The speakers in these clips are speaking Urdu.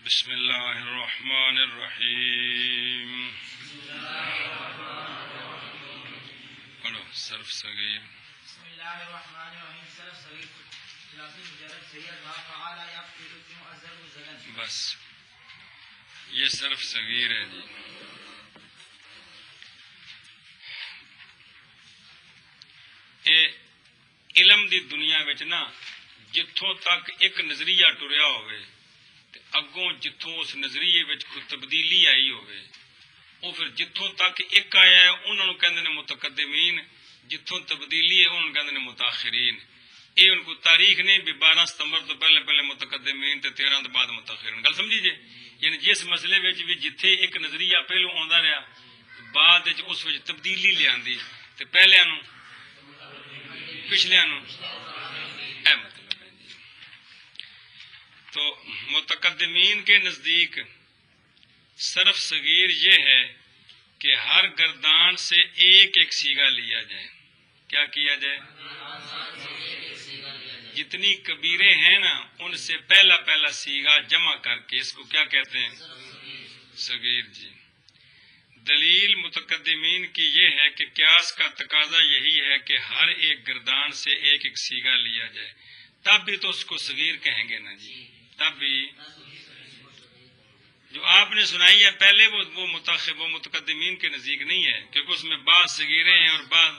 بسم اللہ الرحمن الرحیم. پڑھو صرف صغیر. بسم اللہ الرحمن الرحیم. صرف صغیر لفظ مجرد سید وا فعال یفعل کیوں ازل زلن. بس یہ صرف صغیر ہے جی. اے علم دی دنیا وچ نا جتھوں تک ایک نظریہ ٹریا ہوئے تے اگوں جتھوں اس نظریے وچ کوئی تبدیلی آئی ہوئے وہ پھر جتھوں تک ایک آیا ہے انہوں نے کہندے نے متقدمین، جتھوں تبدیلی ہے انہوں نے کہندے نے متاخرین. یہ ان کو تاریخ نہیں بھی 12 ستمبر تو پہلے متقدمین تے 13 تو بعد متاخرین. گل سمجھی جی؟ یعنی جس مسئلے وچ بھی جتھے ایک نظریہ پہلو آندا رہا بعد وچ اس وچ تبدیلی لیاندی تے پہلیاں نوں پچھلیاں نوں اے مطلب ہے جی. تو متقدمین کے نزدیک صرف صغیر یہ ہے کہ ہر گردان سے ایک ایک سیگا لیا جائے. کیا کیا جائے؟ جتنی کبیرے ہیں نا ان سے پہلا سیگا جمع کر کے اس کو کیا کہتے ہیں؟ صغیر جی. دلیل متقدمین کی یہ ہے کہ قیاس کا تقاضا یہی ہے کہ ہر ایک گردان سے ایک ایک سیگا لیا جائے، تب بھی تو اس کو صغیر کہیں گے نا جی. تب بھی جو آپ نے سنائی ہے پہلے وہ متقدمین کے نزدیک نہیں ہے، کیونکہ اس میں بعض صغیریں ہیں اور بعض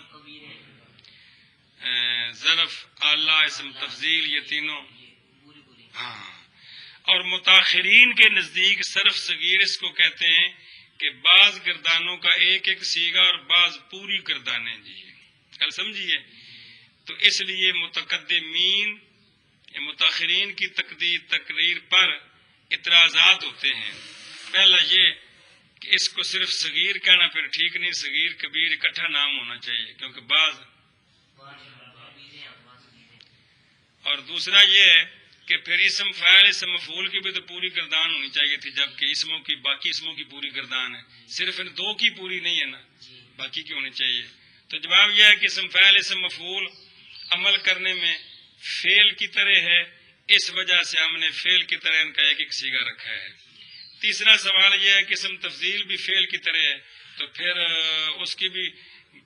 ظرف اعلیٰ اسم تفضیل یہ تینوں. ہاں، اور متاخرین کے نزدیک صرف صغیر اس کو کہتے ہیں کہ بعض گردانوں کا ایک ایک سیگا اور بعض پوری گردانیں جی. کل سمجھیے؟ تو اس لیے متقدمین متاخرین کی تقریر پر اعتراضات ہوتے ہیں. پہلا یہ کہ اس کو صرف صغیر کہنا پھر ٹھیک نہیں، صغیر کبیر اکٹھا نام ہونا چاہیے کیونکہ بعض. اور دوسرا یہ ہے کہ پھر اسم فاعل اسم مفعول کی بھی تو پوری گردان ہونی چاہیے تھی، جبکہ اسموں کی باقی اسموں کی پوری گردان ہے، صرف ان دو کی پوری نہیں ہے نا، باقی کی ہونی چاہیے. تو جواب یہ ہے کہ اسم فاعل اسم مفعول عمل کرنے میں فعل کی طرح ہے، اس وجہ سے ہم نے فعل کی طرح ان کا ایک ایک سیگا رکھا ہے. تیسرا سوال یہ ہے کہ اسم تفضیل بھی فعل کی طرح ہے تو پھر اس کی بھی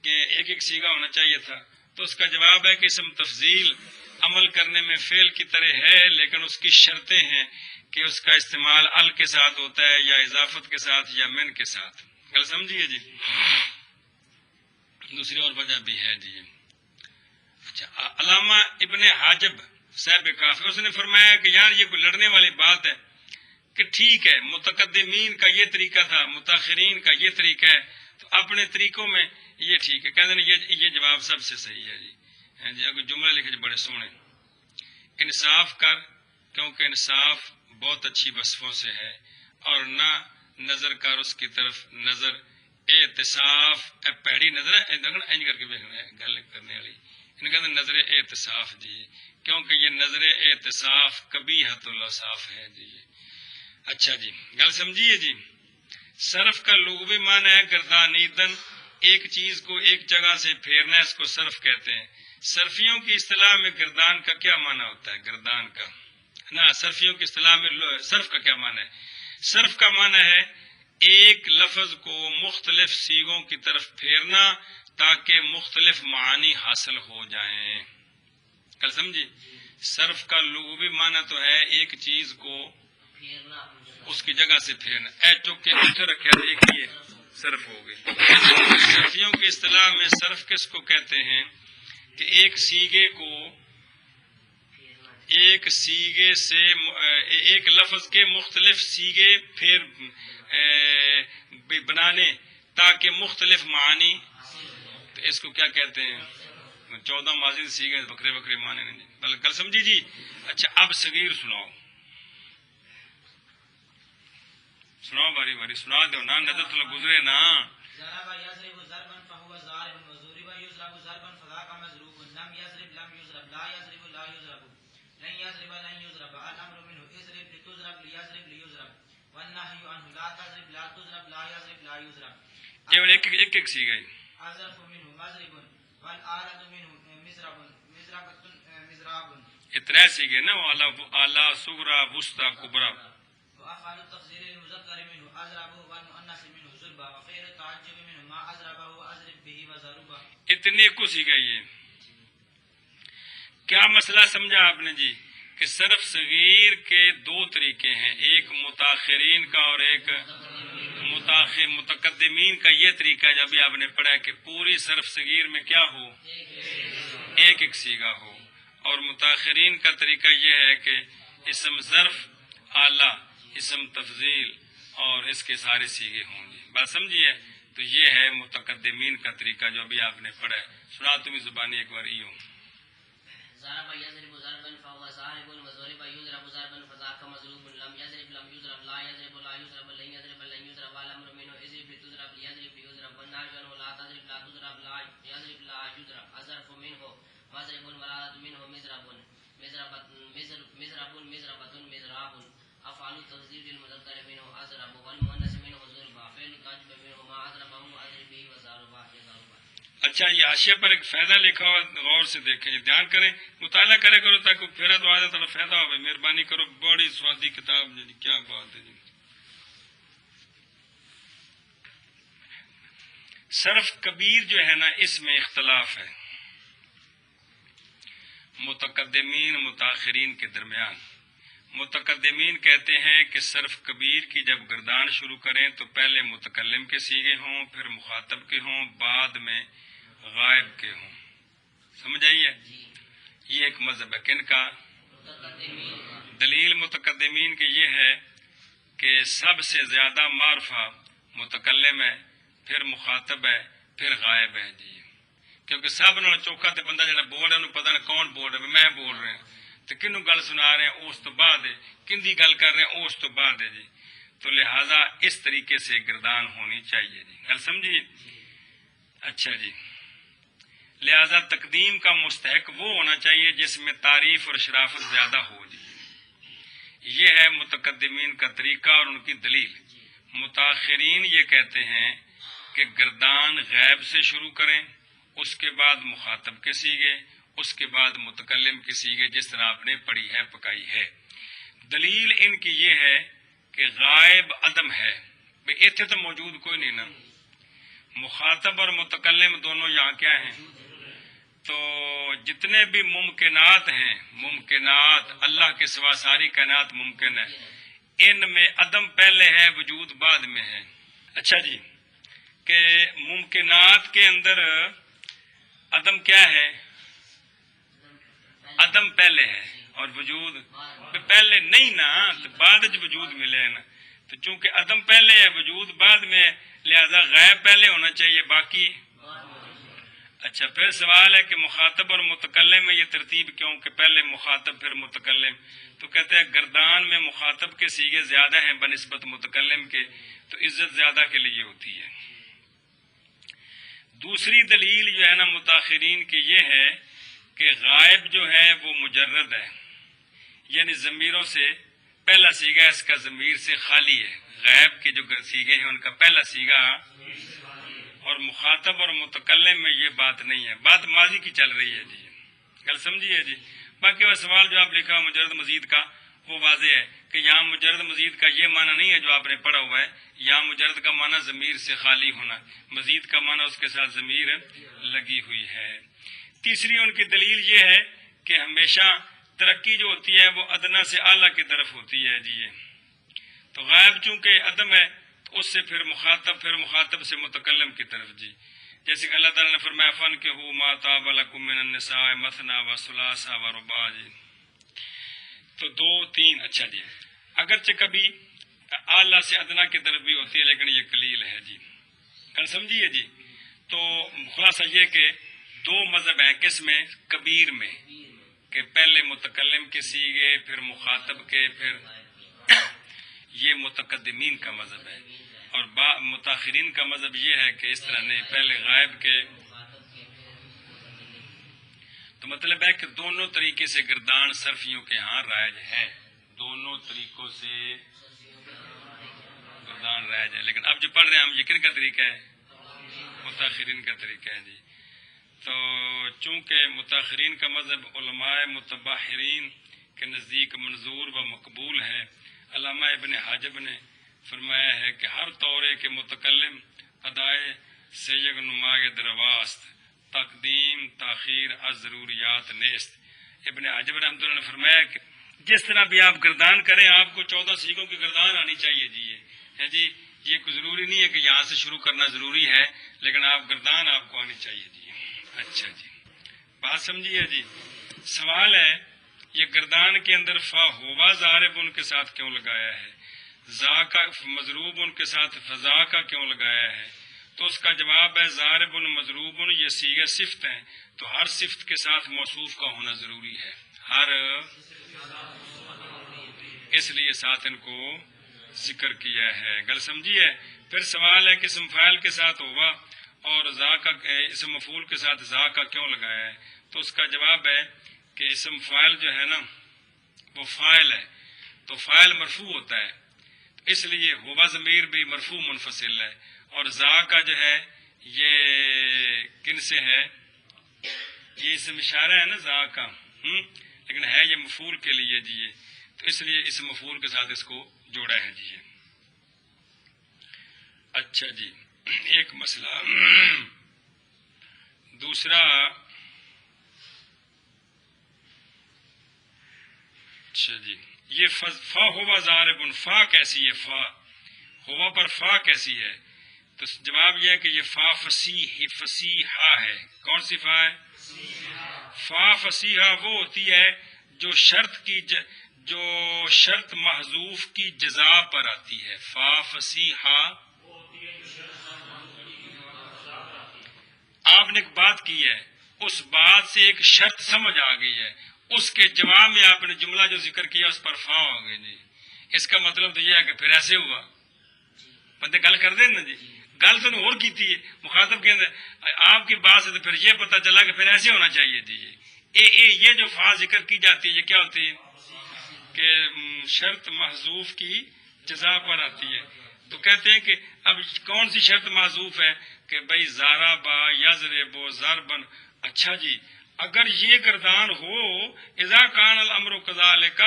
ایک ایک سیگا ہونا چاہیے تھا. تو اس کا جواب ہے کہ اسم تفضیل عمل کرنے میں فعل کی طرح ہے لیکن اس کی شرطیں ہیں کہ اس کا استعمال ال کے ساتھ ہوتا ہے یا اضافت کے ساتھ یا من کے ساتھ. گل سمجھیے جی؟ دوسری اور وجہ بھی ہے جی. اچھا، علامہ ابن حاجب صاحب کافی اس نے فرمایا کہ یار یہ کوئی لڑنے والی بات ہے کہ ٹھیک ہے متقدمین کا یہ طریقہ تھا متاخرین کا یہ طریقہ ہے تو اپنے طریقوں میں یہ ٹھیک ہے. کہتے ہیں یہ جواب سب سے صحیح ہے جی. اگر جملہ لکھے بڑے سونے، انصاف کر کیونکہ انصاف بہت اچھی وصفوں سے ہے، اور نہ نظر کر اس کی طرف نظر احتساف پیڑی نظر ہے کر کے گل کرنے والی ان کا نظر احتساف جی، کیونکہ یہ نظر احتساف قبیحۃ الاوصاف ہے جی. اچھا جی، گل سمجھیے جی. صرف کا لغوی معنی ہے گردانیدن، ایک چیز کو ایک جگہ سے پھیرنا، اس کو صرف کہتے ہیں. صرفیوں کی اصطلاح میں گردان کا کیا معنی ہوتا ہے؟ گردان کا نا، صرفیوں کی اصطلاح میں صرف کا کیا معنی ہے؟ صرف کا معنی ہے ایک لفظ کو مختلف سیغوں کی طرف پھیرنا تاکہ مختلف معانی حاصل ہو جائیں. کل سمجھی؟ صرف کا لغوی معنی تو ہے ایک چیز کو اس کی جگہ سے پھیرنا. اے چوکے اٹھے رکھے ایک یہ صرف ہو گئی. صرفیوں کی اصطلاح میں صرف کس کو کہتے ہیں کہ ایک سیگے کو ایک سیگے سے ایک لفظ کے مختلف سیگے پھر بنانے تاکہ مختلف معانی. تو اس کو کیا کہتے ہیں؟ 14 ماضی سیگے بکرے بکرے معنی نہیں. کل سمجھی جی. اچھا اب صغیر سناؤ باری باری سنا دو نا، نظر تو گزرے نا. ایک ایک سی گئی. اتنے سی گئے نا، اعلیٰ صغرا وسطی کبرا. أفعال التخزير للمذكر منه أزربه والمؤنث منه زربا وخير التعجب منه ما أزربه أزرب به وزربا. اتنے کو سیکھا یہ کیا مسئلہ سمجھا آپ نے جی کہ صرف صغیر کے دو طریقے ہیں، ایک متاخرین کا اور ایک متقدمین کا. یہ طریقہ جب بھی آپ نے پڑھا کہ پوری صرف صغیر میں کیا ہو، ایک ایک سیگا ہو، اور متاخرین کا طریقہ یہ ہے کہ اسم ظرف اعلیٰ، اسم تفضیل اور اس کے سارے سیگے ہوں گے. بات سمجھیے؟ تو یہ ہے متقدمین کا طریقہ جو ابھی آپ نے پڑھا ہے. سنا تمہیں زبانی ایک بار یوں ضرب يضرب ضربا فهو ضارب وضرب يضرب ضربا فذاك مضروب لم يضرب لم يضرب لا يضرب لا يضرب لن يضرب لن يضرب والامر منه اضرب لتضرب ليضرب ليضرب والنار منه لا تضرب لا تضرب لا يضرب لا يضرب الظرف منه وضرب المراد منه مضرب مضرب مضراب افعال التضريب للمذكر منه اضرب والمؤنث منه ضرب فعل التعجب منه ما اضربه اضرب به وضرب يضرب. اچھا یہ حاشیے پر ایک فائدہ لکھا ہوا، غور سے دیکھیں، دھیان کریں، مطالعہ کرے کرو تاکہ پھر تو آ جاتا فائدہ ہو. مہربانی کرو، بڑی سوادی کتاب جی، کیا بات ہے جی. صرف کبیر جو ہے نا اس میں اختلاف ہے متقدمین متاخرین کے درمیان. متقدمین کہتے ہیں کہ صرف کبیر کی جب گردان شروع کریں تو پہلے متکلم کے سیغے ہوں، پھر مخاطب کے ہوں، بعد میں غائب کے ہوں. سمجھ آئیے؟ یہ ایک مذہب ہے کن کا؟ دلیل متقدمین کی یہ ہے کہ سب سے زیادہ معرفہ متکلم ہے، پھر مخاطب ہے، پھر غائب ہے جی. کیونکہ سب نال چوکھا تے بندہ جڑا بول رہا انہوں پتہ نہیں کون بول رہا ہے، میں بول رہا ہوں تو کنوں گل سنا رہے ہیں اس تو بعد ہے، کندی گل کر رہے ہیں اس تو بعد ہے جی. تو لہذا اس طریقے سے گردان ہونی چاہیے جی. گل سمجھیے؟ اچھا جی، لہذا تقدیم کا مستحق وہ ہونا چاہیے جس میں تعریف اور شرافت زیادہ ہو جی. یہ ہے متقدمین کا طریقہ اور ان کی دلیل. متاخرین یہ کہتے ہیں کہ گردان غیب سے شروع کریں، اس کے بعد مخاطب کے سیغے، اس کے بعد متکلم کے سیغے، جس طرح آپ نے پڑھی ہے پکائی ہے. دلیل ان کی یہ ہے کہ غائب عدم ہے. بھئی اتنے تو موجود کوئی نہیں نا، مخاطب اور متکلم دونوں یہاں کیا ہیں؟ تو جتنے بھی ممکنات ہیں، ممکنات اللہ کے سوا ساری کائنات ممکن ہے، ان میں عدم پہلے ہے، وجود بعد میں ہے. اچھا جی، کہ ممکنات کے اندر عدم کیا ہے؟ عدم پہلے ہے اور وجود پہلے نہیں نا، تو بعد جو وجود ملے نا. تو چونکہ عدم پہلے ہے وجود بعد میں، لہذا غائب پہلے ہونا چاہیے، باقی. اچھا پھر سوال ہے کہ مخاطب اور متکلم میں یہ ترتیب کیوں کہ پہلے مخاطب پھر متکلم؟ تو کہتے ہیں گردان میں مخاطب کے سیغے زیادہ ہیں بنسبت متکلم کے، تو عزت زیادہ کے لیے ہوتی ہے. دوسری دلیل جو ہے نا متاخرین کی یہ ہے کہ غائب جو ہے وہ مجرد ہے، یعنی ضمیروں سے پہلا سیغہ اس کا ضمیر سے خالی ہے. غائب کے جو سیغے ہیں ان کا پہلا سیغہ، اور مخاطب اور متکلم میں یہ بات نہیں ہے، بات ماضی کی چل رہی ہے جی. گل سمجھیے جی. باقی وہ سوال جو آپ لکھا مجرد مزید کا وہ واضح ہے کہ یہاں مجرد مزید کا یہ معنی نہیں ہے جو آپ نے پڑھا ہوا ہے. یہاں مجرد کا معنی ضمیر سے خالی ہونا، مزید کا معنی اس کے ساتھ ضمیر لگی ہوئی ہے. تیسری ان کی دلیل یہ ہے کہ ہمیشہ ترقی جو ہوتی ہے وہ ادنا سے اعلیٰ کی طرف ہوتی ہے جی. تو غائب چونکہ عدم ہے تو اس سے پھر مخاطب سے متکلم کی طرف جی. جیسے کہ اللہ تعالیٰ نے فرمایا فن کہ ہو ما طاب لکم من النساء مثنی و ثلاث و رباع جی. تو 2 3. اچھا جی، اگرچہ کبھی اعلیٰ سے ادنا کی طرف بھی ہوتی ہے لیکن یہ قلیل ہے جی. کل سمجھیے جی. تو خلاصہ یہ کہ 2 مذہب ہیں کس میں؟ کبیر میں، کہ پہلے متکلم کے سیغے پھر مخاطب کے، پھر یہ متقدمین کا مذہب ہے. اور متاخرین کا مذہب یہ ہے کہ اس طرح نہیں، پہلے غائب کے. تو مطلب ہے کہ دونوں طریقے سے گردان صرفیوں کے ہاں رائج ہے، دونوں طریقوں سے گردان رائج ہے. لیکن اب جو پڑھ رہے ہیں ہم یہ کن کا طریقہ ہے؟ متاخرین کا طریقہ ہے جی. تو چونکہ متاخرین کا مذہب علماء متباحرین کے نزدیک منظور و مقبول ہے، علامہ ابن حاجب نے فرمایا ہے کہ ہر طورے کے متکلم ادائے سیغ نمای درواست تقدیم تاخیر از ضروریات نیست. ابن حاجب رحمۃ اللہ نے فرمایا کہ جس طرح بھی آپ گردان کریں آپ کو 14 سیغوں کی گردان آنی چاہیے جی ہے جی. یہ کوئی ضروری نہیں ہے کہ یہاں سے شروع کرنا ضروری ہے، لیکن آپ گردان آپ کو آنی چاہیے جی. اچھا جی، بات سمجھیے جی. سوال ہے یہ گردان کے اندر فا ہوا ضارب ان کے ساتھ کیوں لگایا ہے، زا کا مضروب ان کے ساتھ فضا کا کیوں لگایا ہے؟ تو اس کا جواب ہے ضارب مضروب یہ صیغہ صفت ہیں، تو ہر صفت کے ساتھ موصوف کا ہونا ضروری ہے، اس لیے ساتھ ان کو ذکر کیا ہے. گل سمجھیے. پھر سوال ہے کہ اسم فاعل کے ساتھ ہوا اور ذا کا اسم مفعول کے ساتھ ذا کا کیوں لگایا ہے؟ تو اس کا جواب ہے کہ اسم فاعل جو ہے نا وہ فاعل ہے، تو فاعل مرفوع ہوتا ہے، اس لیے ہوا ضمیر بھی مرفوع منفصل ہے، اور ذا کا جو ہے یہ کن سے ہے؟ یہ اسم اشارہ ہے نا ذا کا، لیکن ہے یہ مفعول کے لیے جی، تو اس لیے اس مفعول کے ساتھ اس کو جوڑا ہے جی. اچھا جی، ایک مسئلہ. دوسرا اچھا جی، یہ فا ہوا ضارب، فا کیسی ہے؟ فا ہوا پر فا کیسی ہے؟ تو جواب یہ ہے کہ یہ فا فصیحہ ہے. کون سی فا ہے؟ فا فصیحہ وہ ہوتی ہے جو شرط محذوف کی جزا پر آتی ہے. فا فصیحہ. آپ نے ایک بات کی ہے، اس بات سے ایک شرط سمجھ آ گئی ہے، اس کے جواب میں آپ نے جملہ جو ذکر کیا اس پر فا ہو گئی جی. اس کا مطلب تو یہ ہے کہ پھر ایسے ہوا. بندے گل کر دیں نا جی، گل تو اور کی تھی مخاطب کے اندر، آپ کی بات سے تو پھر یہ پتہ چلا کہ پھر ایسے ہونا چاہیے جی. یہ جو فا ذکر کی جاتی ہے یہ کیا ہوتی ہے کہ شرط محذوف کی جزا پر آتی ہے. تو کہتے ہیں کہ اب کون سی شرط محذوف ہے کہ بھائی زارا با یضرب ضربن. اچھا جی، اگر یہ گردان ہو اذا کان الامر کذالک،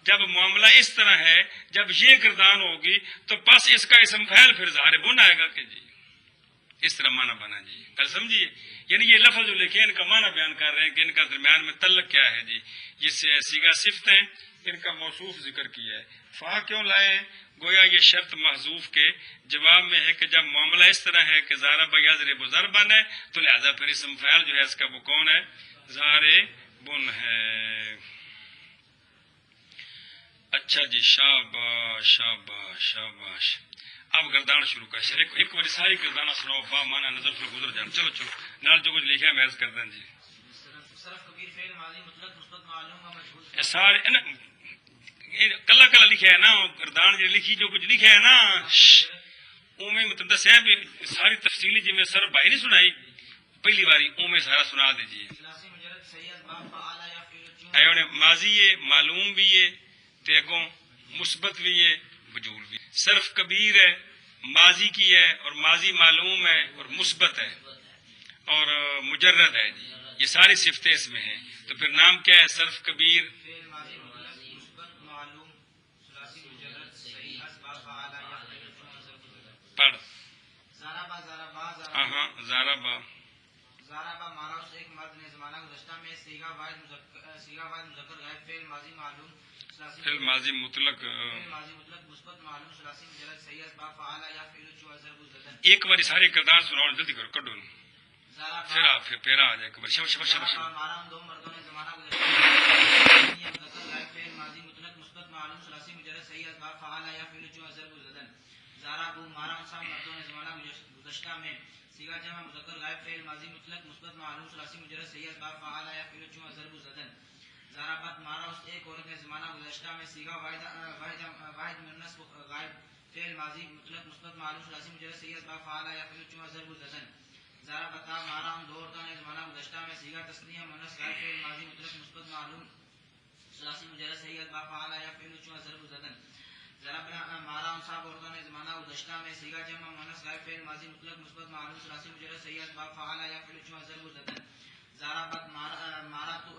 جب معاملہ اس طرح ہے، جب یہ گردان ہوگی تو بس اس کا اسم فعل پھر ضاربن آئے گا کہ جی اس طرح معنی بنا جی. کل سمجھیے، یعنی یہ لفظ جو لکھے ان کا معنی بیان کر رہے ہیں کہ ان کا درمیان میں تعلق کیا ہے جی. یہ صیغہ صفت ہیں، ان کا موصوف ذکر کیا ہے. فا کیوں لائے؟ گویا یہ شرط محذوف کے جواب میں ہے کہ جب معاملہ اس طرح ہے کہ ضرب یضرب ضربن ہے تو لہذا پھر اسم فاعل جو ہے اس کا وہ کون ہے؟ ضاربن ہے. اچھا جی، شاباش شاباش شاباش. اب گردان شروع کر. ایک بار ساری گردانہ سناؤ با مانا نظر پر گزر جان. چلو نال جو کچھ لکھا ہے میں عرض کر دیں جی. سارے کلا کلا لکھا ہے نا گردان جی، لکھی جو کچھ لکھا ہے نا اوے مطلب دسیا بھی ساری تفصیلی جی میں سر بھائی نہیں سنائی پہلی باری اوے سارا سنا دیجیے. ماضی ہے، معلوم بھی ہے، تے اگوں مثبت بھی ہے، مجہول بھی. صرف کبیر ہے، ماضی کی ہے اور ماضی معلوم ہے اور مثبت ہے اور مجرد ہے جی. یہ ساری صفتیں اس میں ہیں. تو پھر نام کیا ہے؟ صرف کبیر. پڑھ. ہاں زاربا. زاربا مانا اس ایک مرد نے زمانہ گزشتہ میں صیغہ واحد مذکر غائب فعل ماضی معلوم فعل ماضی مطلق مثبت معلوم ثلاثی مجرد صحیح اسباب فعال یا فعل جو ضرب الزدن. ایک بار سارے کردار سناؤ جلدی کرو کڈو پھر آ جائے گا. شبش مانا دو مردوں نے زمانہ گزشتہ مذکر غائب فعل ماضی مطلق مثبت معلوم ثلاثی مجرد صحیح اسباب فعال یا فعل جو ضرب الزدن. زاربو مانا سب مردوں نے زمانہ گزشتہ میں صیغہ جمع مذکر غائب فعل ماضی مطلق مثبت معلوم ثلاثی مجرد صحیح اسباب فعال یا فعل جو ضرب الزدن. زاربت مانا اس ایک عورت نے زمانہ گزشتہ میں صیغہ واحد مؤنث غائب فعل ماضی مطلق مثبت معلوم ثلاثی مجرد صحیح اسباب فعال یا فعل جو ضرب الزدن. زاربتا مانا ان دو عورتوں نے زمانہ گزشتہ میں صیغہ تثنیہ مؤنث غائب فعل ماضی مطلق مثبت معلوم ثلاثی مجرد صحیح اسباب فعال یا فعل جو ضرب الزدن. ضربنا مارا ان صاحب عورتوں نے زمانہ گزشتہ میں صیغہ جمع مؤنث غائب فعل ماضی مطلق مثبت معلوم ثلاثی مجرد صحیح اسباب فعال یا فعل جو ضرب الزدن. ضربت مارا تو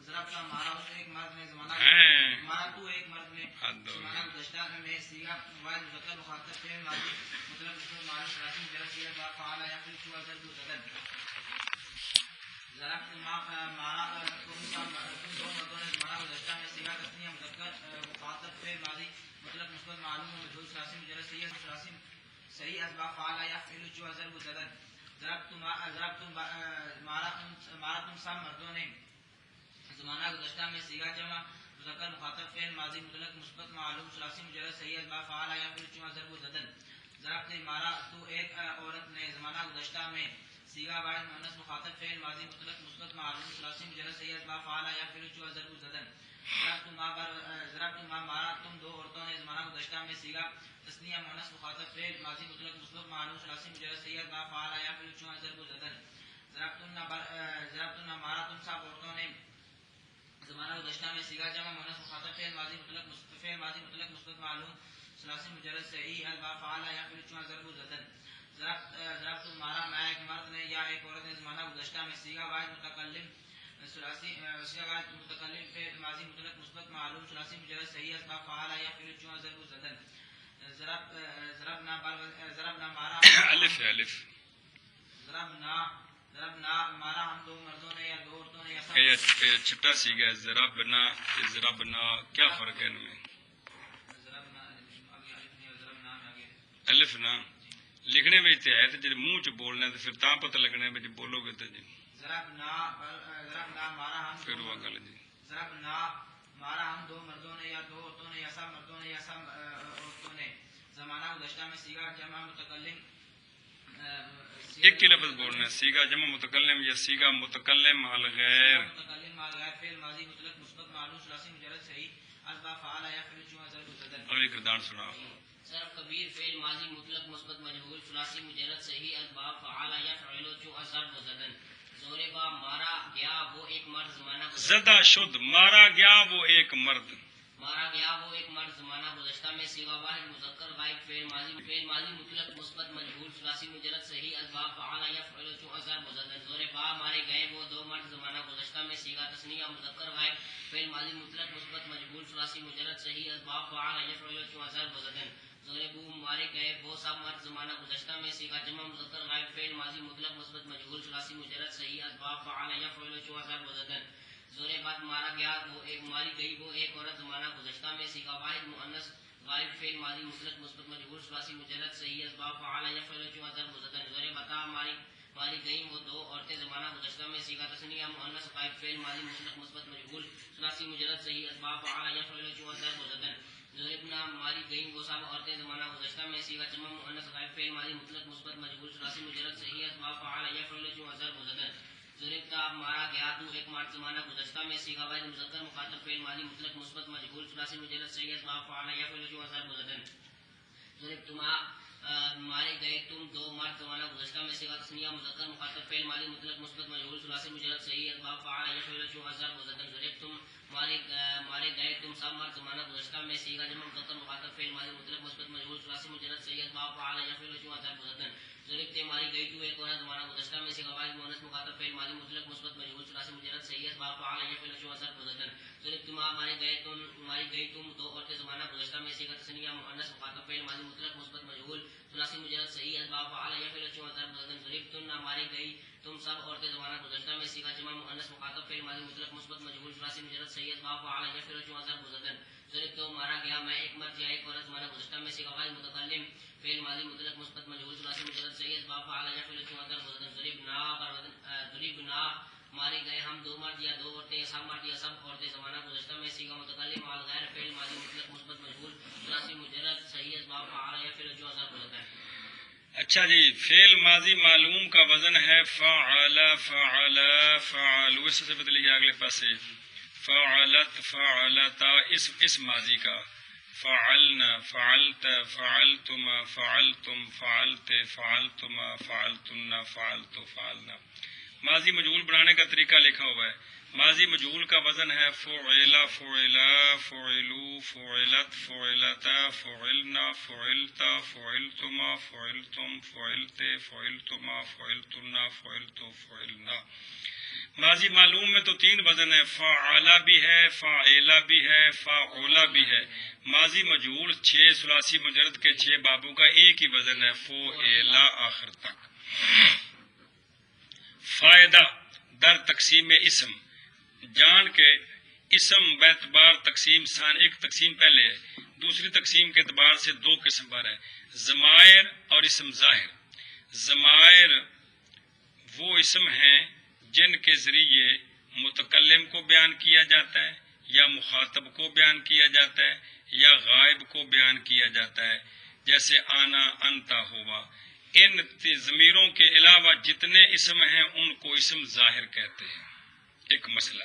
ضرب کا مارا اس ایک مرد نے زمانہ مارا تو ایک مرد نے زمانہ گزشتہ میں صیغہ واحد مذکر مخاطب فعل ماضی مطلق مصبت معلوم ثلاثی مجرد صیغہ باب فعل یفعل شو ضرب زدن ضربت مارا تم دو مردوں نے زمانہ گزشتہ میں صیغہ تثنیہ مذکر مخاطب فعل ماضی مطلق مثبت معلوم مجهول ثلاثی مجرد ثلاثی صحیح اسباب فعل یفعل شو ضرب زدن ضربت مارا تم سب مردوں نے زمانہ گزشتہ میں صیغہ جمع مذکر مخاطب فعل ماضی مطلق مثبت معلوم ثلاثی مجرد صحیح اسباب فعل یفعل شو ضرب زدن ضربت مارا تو ایک عورت نے زمانہ گزشتہ میں صیغہ واحد مؤنث مخاطب فعل ماضی مطلق مثبت معلوم ثلاثی مجرد صحیح اسباب فعل یفعل شو ضرب زدن ضربت ما مارا تم دو عورتوں نے زمانہ گزشتہ میں صیغہ تثنیہ مؤنث مخاطب فعل ماضی مطلق مثبت معلوم ثلاثی مجرد صحیح اسباب فعل یفعل شو ضرب زدن ضربت مارا تم سب عورتوں نے زمانہ گزشتہ میں صیغہ جمع مؤنث مخاطب فعل ماضی مطلق مثبت معلوم ثلاثی مجرد صحیح اسباب فعل یفعل شو ضرب زدن ضربت مارا میں ایک مرد نے یا ایک عورت نے زمانہ گزشتہ میں صیغہ واحد متکلم فعل ماضی مطلق مثبت معلوم ثلاثی مجرد صحیح اسباب فعل یفعل شو ضرب زدن ضربنا مارا الف ضربنا مارا ہم دو مردوں نے یا دو عورتوں نے یا چھٹا سیگا ضربنا کیا فرق ہے ان میں الف نا لکھنے میں ہے تو جب منہ چ بولنا ہے تو پھر تا پتہ لگنا ہے جب بولو گے تو جی ضربنا مارا ہم پھر وہ گل جی ضربنا مارا ہم دو مردوں نے یا دو عورتوں نے یا سب مردوں نے یا سب عورتوں نے زمانہ گزشتہ میں صیغہ جمع متکلم ایک ہی لفظ بولنا ہے سیگا جمع متکلم یا سیگا متکلم مال غیر فعل ماضی مطلق مثبت معلوم ثلاثی مجرد صحیح اسباب فعل یفعل شو ضرب زدن اور ایک گردان سنا ضرب کبیر فعل ماضی مطلق مثبت مجهول ثلاثی مجرد صحیح اسباب فعل یفعل شو ضرب زدن زوربا مارا گیا وہ ایک مرد زمانہ زدہ شد مارا گیا وہ ایک مرد زمانہ گزشتہ میں صیغہ واحد مذکر غائب فعل ماضی مطلق مثبت مجهول ثلاثی مجرد صحیح اسباب فعل یفعل شو ضرب زدن زوربا مارے گئے وہ دو مرد زمانہ گزشتہ میں صیغہ تثنیہ مذکر غائب فعل ماضی مطلق مثبت مجهول ثلاثی مجرد صحیح اسباب فعل یفعل شو ضرب زدن زوربو مارے گئے وہ سب مرد زمانہ گزشتہ میں صیغہ جمع مذکر غائب فعل ماضی مطلق مثبت مجهول ثلاثی مجرد صحیح اسباب فعل یفعل شو ضرب زدن زور بعد مارا گیا ماری گئی وہ ایک عورت زمانہ گزشتہ میں صیغہ واحد مؤنث غائب فعل ماضی مطلق مثبت مجهول ثلاثی مجرد صحیح اسباب فعل یفعل شو ضرب زدن زور بتا ماری گئی وہ دو عورتیں زمانہ گزشتہ میں صیغہ تثنیہ مؤنث غائب فعل ماضی مطلق مثبت مجهول ثلاثی مجرد صحیح اسباب فعل یفعل شو ضرب زدن زور ابنا ماری گئی وہ سب عورتیں زمانہ گزشتہ میں صیغہ جمع مؤنث غائب فعل ماضی مطلق مثبت مجهول ثلاثی مجرد صحیح اسباب فعل یفعل شو ضرب زدن زوربتا مارا گیا تو ایک مرد زمانہ گزشتہ میں صیغہ واحد مذکر مخاطب فعل ماضی مطلق مثبت مجهول ثلاثی مجرد صحیح اسباب فعل یفعل شو ضرب زدن زوربتما مارے گئے تم دو مرد زمانہ گزشتہ میں صیغہ تثنیہ مذکر مخاطب فعل ماضی مطلق مثبت مجهول ثلاثی مجرد صحیح اسباب فعل یفعل شو ضرب زدن زوربتم مارے گئے تم سب مرد زمانہ گزشتہ میں صیغہ جمع مذکر مخاطب فعل ماضی مطلق مثبت مجهول ثلاثی مجرد صحیح اسباب فعل یفعل شو ضرب زدن زوربتے ماری گئی تو ایک عورت زمانہ گزشتہ میں صیغہ واحد مؤنث مخاطب فعل ماضی مطلق مثبت مجهول ثلاثی مجرد صحیح اسباب فعل یفعل شو ضرب زدن زوربتما ماری گئی تم دو عورتیں زمانہ گزشتہ میں صیغہ تثنیہ مؤنث مخاطب فعل ماضی مطلق مثبت مجهول ثلاثی مجرد صحیح اسباب فعل یفعل شو ضرب زدن زوربتن ماری گئی تم سب عورتیں زمانہ گزشتہ میں صیغہ جمع مؤنث مخاطب فعل ماضی مطلق مثبت مجهول ثلاثی مجرد صحیح اسباب فعل یفعل شو ضرب زدن زوربتو مارا گیا میں ایک مرد یا ایک عورت زمانہ گزشتہ میں صیغہ واحد متکلم فعل ماضی مطلق مثبت مجهول ثلاثی مجرد صحیح اسباب فعل یفعل شو ضرب زدن ضربنا مارے گئے ہم دو مرد یا دو عورتیں یا سب مرد یا سب عورتیں زمانہ گزشتہ میں صیغہ متکلم مال غیر فعل ماضی مطلق مثبت مجهول ثلاثی مجرد صحیح اسباب فعل یفعل شو ضرب زدن اچھا جی فعل ماضی معلوم کا وزن ہے فعل اس سے بدلی گیا اگلے پاسے فعلت فعلتا اس ماضی کا فعلنا فعلت فعلتما فعلتم فعلت فعلتما فعلتن فعلت فعلنا ماضی مجهول بنانے کا طریقہ لکھا ہوا ہے ماضی مجهول کا وزن ہے فعل فعلا فعلوا فعلت فعلتا فعلنا فعلتا فعلتما فعلتم فعلت فعلتما فعلتن فعلت فعلنا ماضی معلوم میں تو 3 وزن ہے، فعلا بھی ہے، فاعلا بھی ہے، فاعولا بھی ہے۔ ماضی مجہول 6 ثلاثی مجرد کے 6 بابوں کا ایک ہی وزن ہے، فعلا آخر تک۔ فائدہ در تقسیم اسم، جان کے اسم بیتبار تقسیم ایک تقسیم پہلے ہے، دوسری تقسیم کے اعتبار سے 2 قسم پر ہے، ضمائر اور اسم ظاہر۔ ضمائر وہ اسم ہیں جن کے ذریعے متکلم کو بیان کیا جاتا ہے یا مخاطب کو بیان کیا جاتا ہے یا غائب کو بیان کیا جاتا ہے، جیسے آنا، انتا، ہوا۔ ان ضمیروں کے علاوہ جتنے اسم ہیں ان کو اسم ظاہر کہتے ہیں۔ ایک مسئلہ۔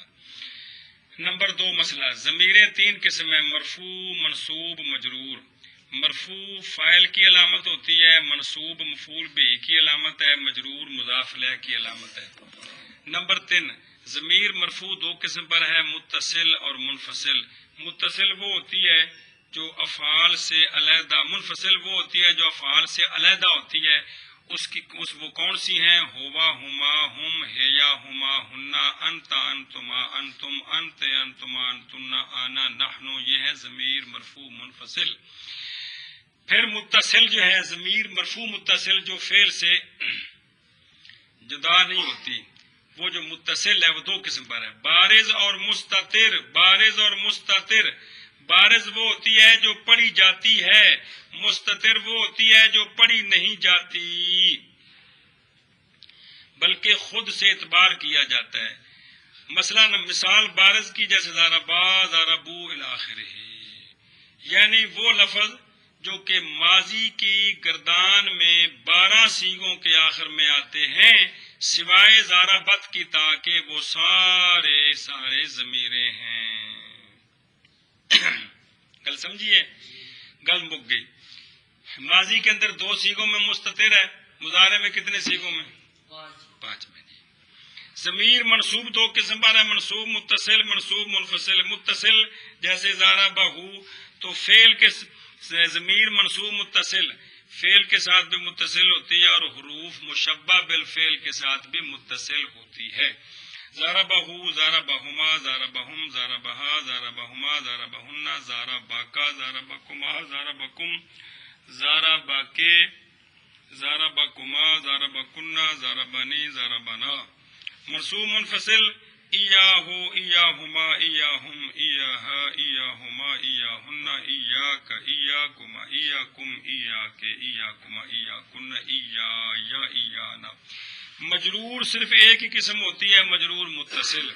نمبر 2 مسئلہ، ضمیریں 3 قسم ہیں، مرفوع، منصوب، مجرور۔ مرفوع فاعل کی علامت ہوتی ہے، منصوب مفعول بہ کی علامت ہے، مجرور مضاف الیہ کی علامت ہے۔ نمبر 3، ضمیر مرفوع 2 قسم پر ہے، متصل اور منفصل۔ متصل وہ ہوتی ہے جو افعال سے علیحدہ، منفصل وہ ہوتی ہے جو افعال سے علیحدہ ہوتی ہے۔ وہ کون سی ہیں؟ ہوا، ہما، ہم، ہیا، ہما، ہننا، انتا، انتما، انتم، انت، انتما، انتنا، آنا، نحنو، یہ ہے ضمیر مرفوع منفصل۔ پھر متصل جو ہے، ضمیر مرفوع متصل جو فعل سے جدا نہیں ہوتی، وہ جو متصل ہے وہ 2 قسم پر ہے، بارز اور مستتر۔ بارز اور مستتر، بارز وہ ہوتی ہے جو پڑھی جاتی ہے، مستتر وہ ہوتی ہے جو پڑھی نہیں جاتی بلکہ خود سے اعتبار کیا جاتا ہے۔ مثلا مثال بارز کی جیسے ضربا، ضربو الی آخرہ، یعنی وہ لفظ جو کہ ماضی کی گردان میں 12 سیغوں کے آخر میں آتے ہیں سوائے ضربت کی، تاکہ وہ سارے ضمیریں ہیں۔ گل سمجھیے، گل مک گئی۔ ماضی کے اندر 2 سیغوں میں مستتر ہے، مضارع میں کتنے سیغوں میں؟ 5 میں۔ ضمیر منصوب 2 قسم پر ہے، منصوب متصل، منصوب منفصل۔ متصل جیسے ضربہ، تو فعل کے ضمیر منصوب متصل، فعل کے ساتھ بھی متصل ہوتی ہے اور حروف مشبہ بالفعل کے ساتھ بھی متصل ہوتی ہے۔ ضربہ، ضربہما، ضربہم، ضربہا، ضربہما، ضربہن، ضرباکا، ضربکما، ضربکم، ضرباکے، ضربکما، ضربکن، ضربنی، ضربنا۔ منصوب منفصل، ایاہو، ایاہما، ایاہم، ایاہا، ایاہما، ایاہن، ایاک، ایاکما، ایاکم، ایاکے، ایاکما، ایاکن، ایایا، ایانا۔ مجرور صرف ایک ہی قسم ہوتی ہے، مجرور متصل۔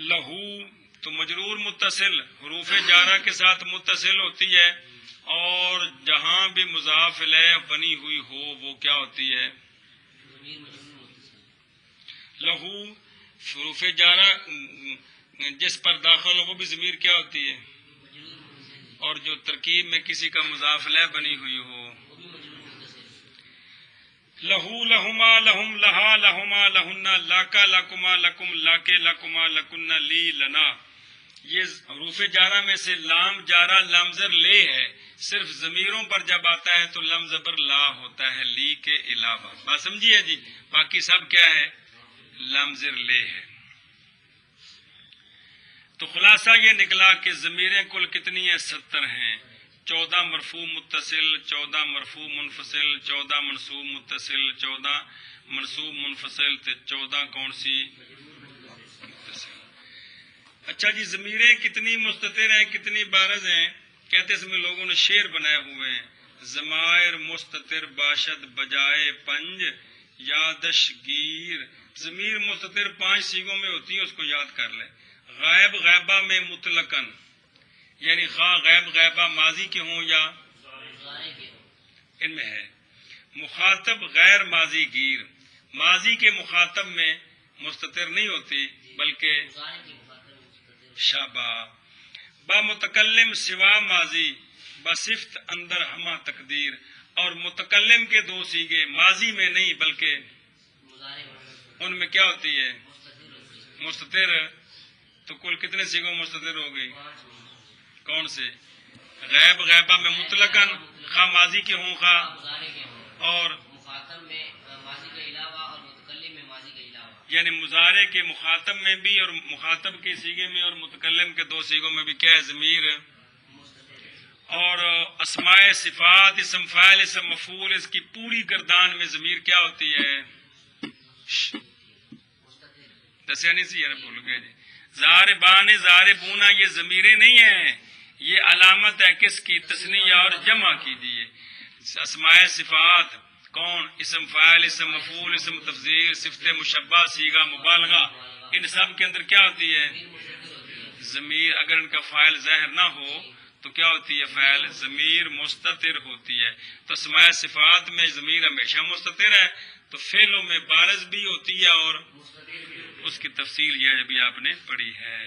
لہو، تو مجرور متصل حروف جارہ کے ساتھ متصل ہوتی ہے، اور جہاں بھی مضاف الیہ بنی ہوئی ہو وہ کیا ہوتی ہے؟ لہو حروف جارہ جس پر داخل ہو وہ بھی ضمیر کیا ہوتی ہے؟ اور جو ترکیب میں کسی کا مضاف الیہ بنی ہوئی ہو، لہو، لہما، لہم، لہا، لہما، لہن، لاکا، لکما، لکم، لاکے، لکما، لکن، لی، لنا۔ یہ حروف جارہ میں سے لام جارہ لام زر لے ہے، صرف ضمیروں پر جب آتا ہے تو لام زبر لا ہوتا ہے لی کے علاوہ۔ بات سمجھیے جی، باقی سب کیا ہے؟ لام زر لے ہے۔ تو خلاصہ یہ نکلا کہ ضمیریں کل کتنی ہیں؟ 70 ہیں۔ 14 مرفوع متصل، 14 مرفوع منفصل، 14 منصوب متصل، 14 منصوب منفصل، 14 کون سی؟ متصل۔ اچھا جی، ضمیریں کتنی مستتر ہیں، کتنی بارز ہیں؟ کہتے اس میں لوگوں نے شعر بنائے ہوئے ہیں، ضمائر مستتر باشد بجائے پنج یادش گیر۔ ضمیر مستتر 5 سیغوں میں ہوتی ہے، اس کو یاد کر لیں۔ غائب غیبہ میں مطلقاً، یعنی خواہ غیب غیبہ ماضی کے ہوں یا ان میں ہے۔ مخاطب غیر ماضی گیر، ماضی کے مخاطب میں مستتر نہیں ہوتی بلکہ شابہ۔ با متکلم سوا ماضی بصفت اندر ہما تقدیر، اور متکلم کے 2 سیغے ماضی میں نہیں بلکہ ان میں کیا ہوتی ہے؟ مستتر۔ تو کل کتنے سیغوں مستتر ہو گئی؟ کون سے؟ غیب غیبہ میں مطلقاً، خواہ ماضی کے ہوں خواہ، اور مخاطب میں ماضی کے علاوہ اور متکلم میں ماضی کے علاوہ۔ یعنی مضارع کے مخاطب میں بھی اور مخاطب کے سیغے میں اور متکلم کے دو سیغوں میں بھی کیا ہے ضمیر. اور اسماء صفات اسم فاعل اسم مفعول اس کی پوری گردان میں ضمیر کیا ہوتی ہے؟ دسیا نہیں سی یار بھول گئے جی. ضاربان ضاربونا یہ ضمیریں نہیں ہیں، یہ علامت ہے کس کی؟ تثنیہ اور جمع کی دیے. اسماء صفات کون؟ اسم فاعل اسم مفعول اسم تفضیل صفت مشبہ صیغہ مبالغہ، ان سب کے اندر کیا ہوتی ہے؟ ضمیر. اگر ان کا فاعل ظاہر نہ ہو تو کیا ہوتی ہے؟ فاعل. ضمیر مستتر ہوتی ہے. تو اسماء صفات میں ضمیر ہمیشہ مستتر ہے، تو فعلوں میں بارز بھی ہوتی ہے اور اس کی تفصیل یہ ابھی آپ نے پڑھی ہے.